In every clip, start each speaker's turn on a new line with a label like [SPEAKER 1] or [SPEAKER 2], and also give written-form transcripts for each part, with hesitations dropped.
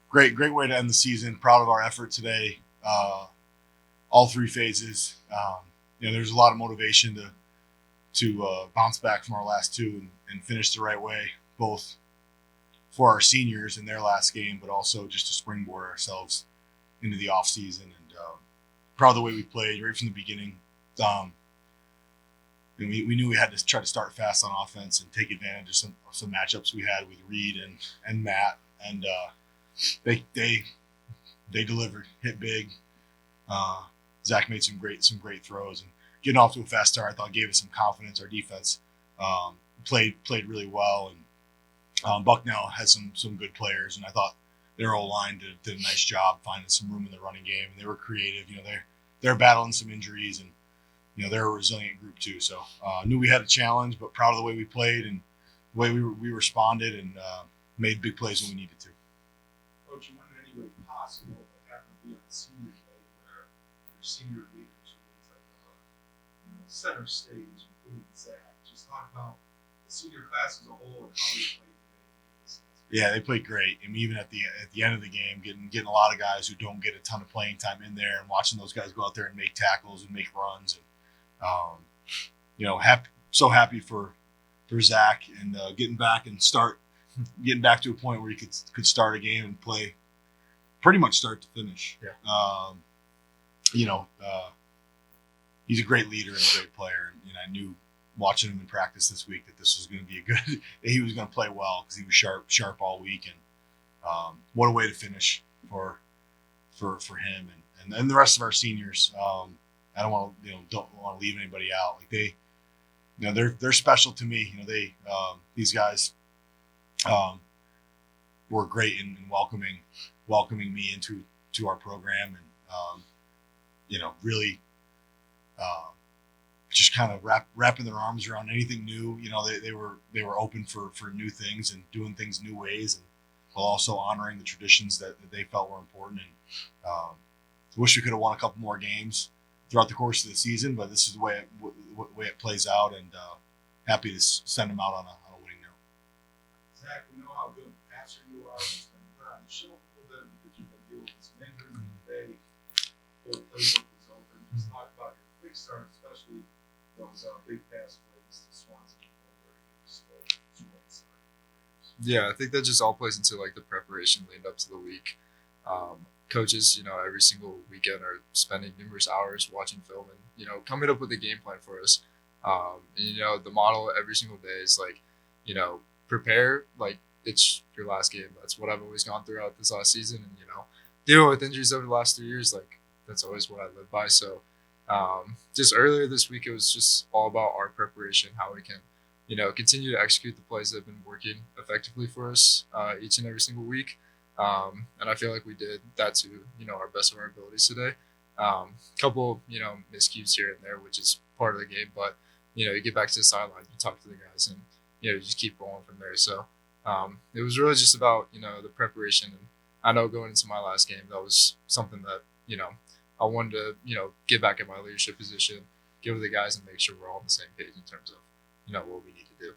[SPEAKER 1] Great way to end the season. Proud of our effort today. All three phases. There's a lot of motivation to bounce back from our last two and finish the right way, both for our seniors in their last game, but also just to springboard ourselves into the off season. And proud of the way we played right from the beginning. And we knew we had to try to start fast on offense and take advantage of some matchups we had with Reed and Matt, and they delivered, hit big. Zach made some great throws, and getting off to a fast start, I thought gave us some confidence. Our defense played really well, and Bucknell has some good players, and I thought their O-line did a nice job finding some room in the running game, and they were creative. They're battling some injuries, and they're a resilient group too. So knew we had a challenge, but proud of the way we played and the way we responded and made big plays when we needed to.
[SPEAKER 2] Coach, you wanted any way possible, but happened to be on senior day where your senior leaders really took center stage, including Zach. Just talk about the senior class as a whole and how they played today.
[SPEAKER 1] Yeah, they played great. I mean, even at the end of the game, getting a lot of guys who don't get a ton of playing time in there, and watching those guys go out there and make tackles and make runs, and happy for Zach and getting back to a point where he could start a game and play pretty much start to finish.
[SPEAKER 2] Yeah.
[SPEAKER 1] He's a great leader and a great player, and I knew watching him in practice this week that this was going to be that he was going to play well because he was sharp all week, and what a way to finish for him and the rest of our seniors. I don't want to leave anybody out. Like they're special to me. These guys were great in welcoming me into our program, and really just kind of wrapping their arms around anything new. They were open for new things and doing things new ways, and while also honoring the traditions that they felt were important. And wish we could have won a couple more games throughout the course of the season, but this is the way it plays out, and happy to send them out on a winning note.
[SPEAKER 2] Zach, we know how good a passer you are. It's been put on the show a little bit because you've been dealing with some injuries today. The whole playbook was open. Just talk about your quick start, especially those big pass plays to Swanson.
[SPEAKER 3] Yeah, I think that just all plays into the preparation leading up to the week. Coaches, every single weekend are spending numerous hours watching film and, coming up with a game plan for us. And, the model every single day is prepare like it's your last game. That's what I've always gone throughout this last season. And, dealing with injuries over the last 3 years, that's always what I live by. So just earlier this week, it was just all about our preparation, how we can, continue to execute the plays that have been working effectively for us each and every single week. And I feel like we did that to, our best of our abilities today. Couple, miscues here and there, which is part of the game. But, you get back to the sideline, you talk to the guys, and, you just keep rolling from there. So it was really just about, the preparation. And I know going into my last game, that was something that, I wanted to, get back in my leadership position, get with the guys and make sure we're all on the same page in terms of, what we need to do.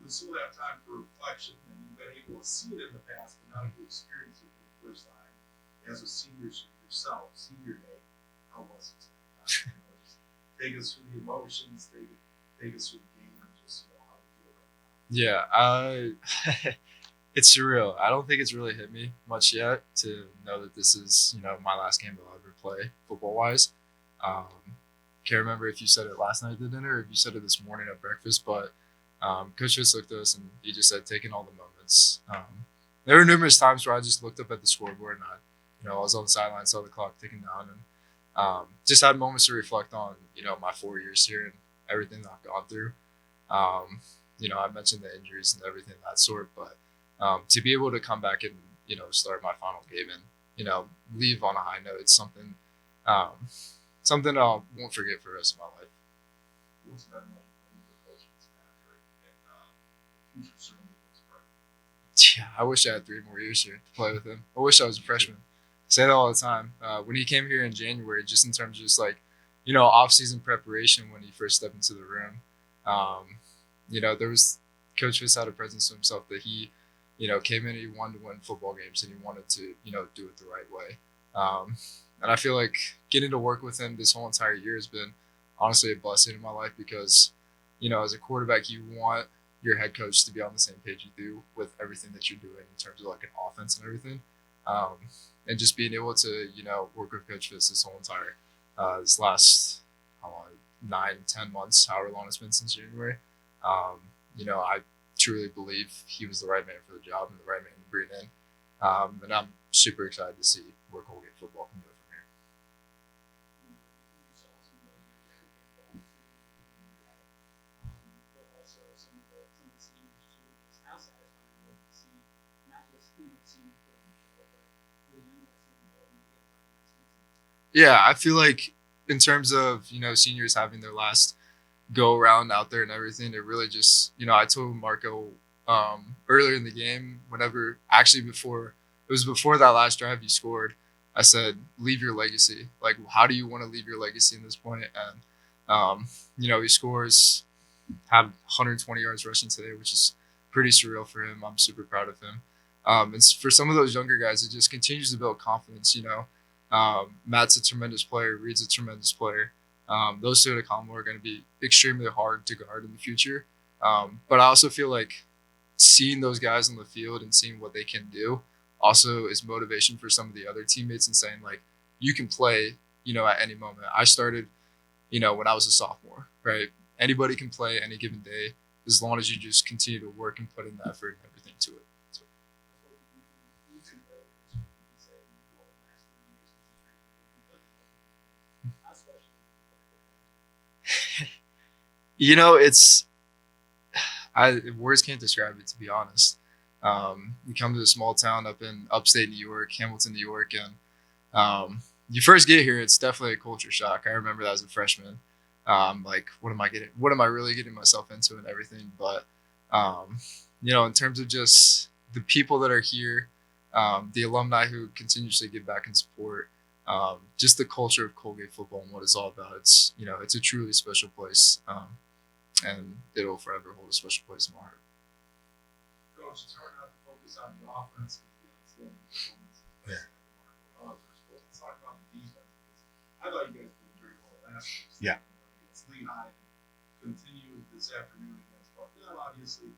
[SPEAKER 2] We still have time for reflection, and you've been able to see it in the past, but now you experience it for the first time as a senior yourself, senior day. How was it? Take us through the emotions, take us through the game, and just how you feel right
[SPEAKER 3] now. Yeah, it's surreal. I don't think it's really hit me much yet to know that this is, my last game that I'll ever play football-wise. Can't remember if you said it last night at the dinner or if you said it this morning at breakfast, but Coach Fitz looked at us and he just said, taking all the moments. There were numerous times where I just looked up at the scoreboard and I was on the sideline, saw the clock ticking down, and just had moments to reflect on, my 4 years here and everything that I've gone through. I mentioned the injuries and everything of that sort, but to be able to come back and, start my final game and, leave on a high note, it's something something I won't forget for the rest of my life.
[SPEAKER 2] What's that like for Coach Fitzpatrick and future certainly looks bright?
[SPEAKER 3] Yeah, I wish I had 3 more years here to play with him. I wish I was a freshman. I say that all the time. When he came here in January, just in terms of just off-season preparation when he first stepped into the room, there was Coach Fitz had a presence to himself that he came in and he wanted to win football games and he wanted to, do it the right way. And I feel like getting to work with him this whole entire year has been honestly a blessing in my life because, as a quarterback, you want your head coach to be on the same page you do with everything that you're doing in terms of like an offense and everything. And just being able to, work with Coach Fitz this whole entire, this last, how long, 9-10 months, however long it's been since January. I truly believe he was the right man for the job and the right man to bring in. And I'm super excited to see where Colgate football can go from here. Yeah, I feel like in terms of, seniors having their last go around out there and everything, it really just, I told Marco earlier in the game, before that last drive you scored, I said, leave your legacy. Like, how do you want to leave your legacy in this point? And, he scores, had 120 yards rushing today, which is pretty surreal for him. I'm super proud of him. And for some of those younger guys, it just continues to build confidence, Matt's a tremendous player. Reed's a tremendous player. Those two at a combo are going to be extremely hard to guard in the future. But I also feel like seeing those guys on the field and seeing what they can do also is motivation for some of the other teammates and saying, like, you can play, at any moment. I started, when I was a sophomore, right? Anybody can play any given day as long as you just continue to work and put in the effort and everything to it. So. Words can't describe it, to be honest. You come to a small town up in upstate New York, Hamilton, New York, and you first get here, it's definitely a culture shock. I remember that as a freshman. Like, what am I really getting myself into and everything? But, in terms of just the people that are here, the alumni who continuously give back and support, just the culture of Colgate football and what it's all about. It's a truly special place, and it'll forever hold a special place in my heart.
[SPEAKER 2] Coach, it's hard not to focus on the offense with the outstanding performance.
[SPEAKER 1] Yeah.
[SPEAKER 2] Let's talk about the defense. I thought you guys did very well last week.
[SPEAKER 1] Yeah.
[SPEAKER 2] Against Lehigh, continue this afternoon against Bucknell. Obviously,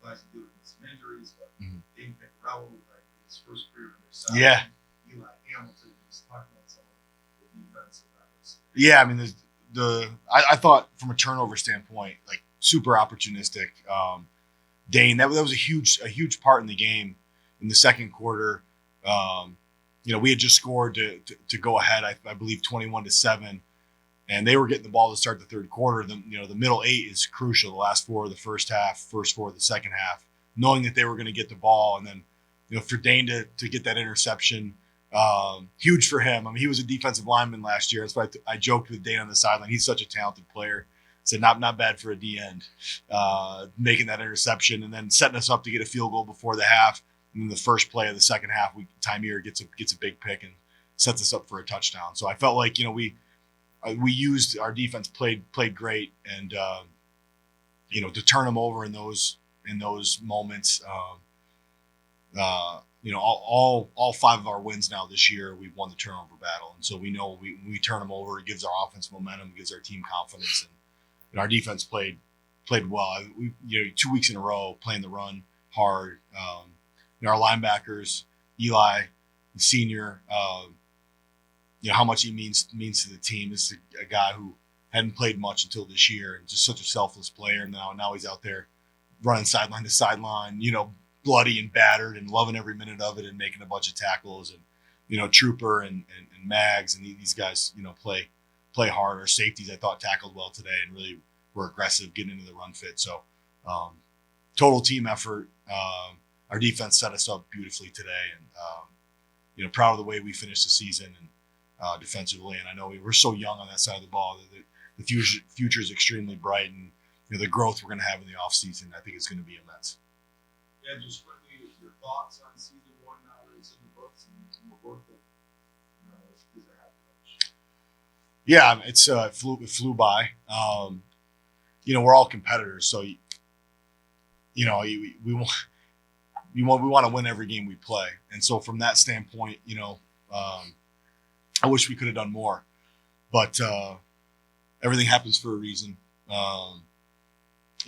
[SPEAKER 2] guys are dealing with some injuries, but Dane Piccarello, right, his first career on their side.
[SPEAKER 1] Yeah.
[SPEAKER 2] Eli Hamilton, just talking about some of the defensive efforts.
[SPEAKER 1] Yeah, I mean, I thought from a turnover standpoint, like, super opportunistic. Dane, that was a huge part in the game in the second quarter. We had just scored to go ahead, I believe 21-7, and they were getting the ball to start the third quarter. The middle eight is crucial. The last four of the first half, first four of the second half, knowing that they were going to get the ball, and then for Dane to get that interception. Huge for him. I mean, he was a defensive lineman last year. That's why I joked with Dane on the sideline. He's such a talented player. Said not bad for a D end, making that interception and then setting us up to get a field goal before the half. And then the first play of the second half, Tymier gets a big pick and sets us up for a touchdown. So I felt like we used our defense played great, and to turn them over in those moments. All five of our wins now this year, we've won the turnover battle. And so we know we turn them over, it gives our offense momentum, gives our team confidence. And our defense played well. 2 weeks in a row playing the run hard. Our linebackers, Eli, the senior, how much he means to the team. This is a guy who hadn't played much until this year and just such a selfless player. And now he's out there running sideline to sideline, bloody and battered and loving every minute of it and making a bunch of tackles. And Trooper and Mags and these guys play hard. Our safeties, I thought, tackled well today and really were aggressive getting into the run fit. So total team effort. Our defense set us up beautifully today, and proud of the way we finished the season and defensively. And I know we're so young on that side of the ball that the future is extremely bright, and the growth we're going to have in the offseason, I think, is going to be immense.
[SPEAKER 2] Yeah, just quickly, your thoughts on season one now that it's in the books and the work that is a head coach?
[SPEAKER 1] Yeah, it flew by. We're all competitors, so we want. we want to win every game we play. And so from that standpoint, I wish we could have done more, but everything happens for a reason.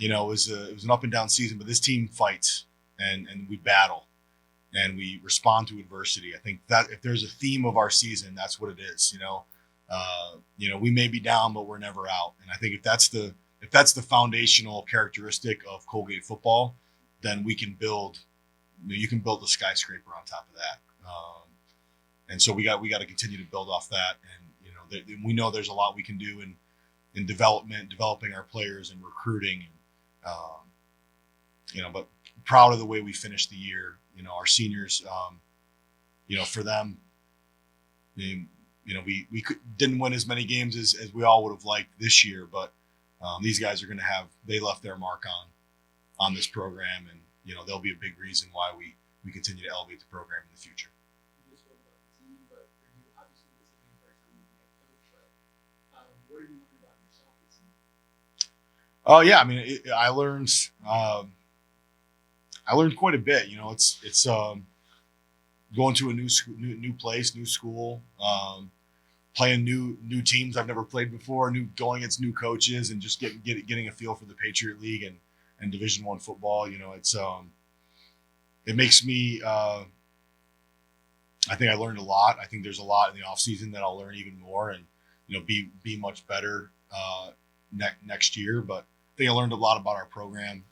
[SPEAKER 1] It was an up and down season, but this team fights and we battle and we respond to adversity. I think that if there's a theme of our season, that's what it is. We may be down, but we're never out. And I think if that's the foundational characteristic of Colgate football, then we can build. You can build a skyscraper on top of that. And so we got to continue to build off that. And we know there's a lot we can do in developing our players and recruiting. But proud of the way we finished the year. Our seniors. For them, we didn't win as many games as we all would have liked this year, but these guys are going to they left their mark on this program, and they'll be a big reason why we continue to elevate the program in the future.
[SPEAKER 4] You just spoke about the team, but for you, obviously this is your first time being head coach, but what did you learn about yourself this season?
[SPEAKER 1] Oh yeah, I learned quite a bit. It's going to a new place, new school, playing new teams I've never played before, going against new coaches, and just getting a feel for the Patriot League and Division I football. It makes me. I think I learned a lot. I think there's a lot in the off season that I'll learn even more, and be much better next year. But I think I learned a lot about our program,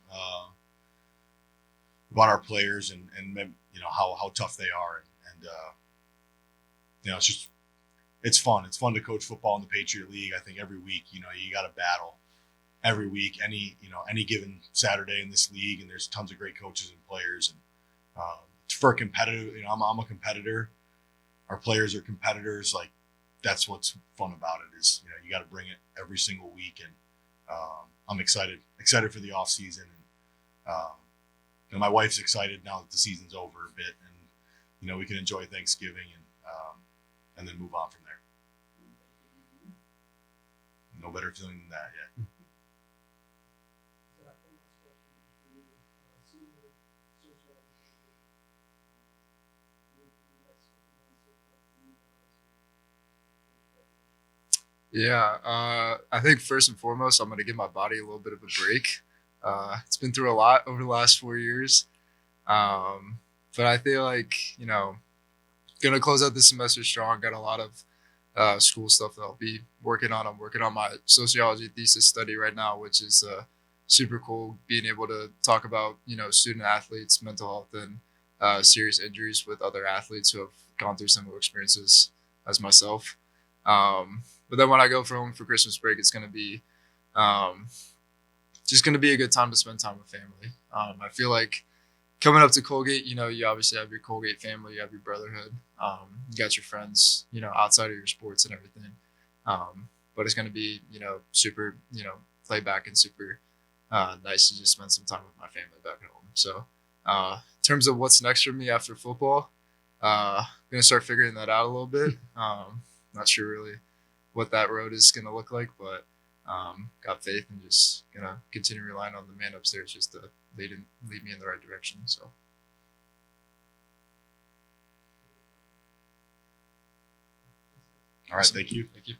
[SPEAKER 1] about our players, and how tough they are, and it's fun. It's fun to coach football in the Patriot League. I think every week, you got to battle every week, any given Saturday in this league, and there's tons of great coaches and players. And for a competitive, I'm a competitor. Our players are competitors. Like that's what's fun about it is you got to bring it every single week, and I'm excited for the off season, and my wife's excited now that the season's over a bit, and we can enjoy Thanksgiving and then move on from there. No better feeling than that yet.
[SPEAKER 3] Yeah, I think first and foremost, I'm going to give my body a little bit of a break. It's been through a lot over the last 4 years. But I feel like, going to close out this semester strong. Got a lot of school stuff that I'll be working on. I'm working on my sociology thesis study right now, which is super cool, being able to talk about, student athletes, mental health, and serious injuries with other athletes who have gone through similar experiences as myself. But then when I go home for Christmas break, it's going to be just going to be a good time to spend time with family. I feel like coming up to Colgate, you obviously have your Colgate family, you have your brotherhood, you got your friends, outside of your sports and everything. But it's going to be, super, laid back and super nice to just spend some time with my family back at home. So in terms of what's next for me after football, I'm going to start figuring that out a little bit. Not sure really what that road is going to look like, but got faith and just going to continue relying on the man upstairs just to lead me in the right direction. So.
[SPEAKER 1] All right. Thank you.
[SPEAKER 3] Thank you.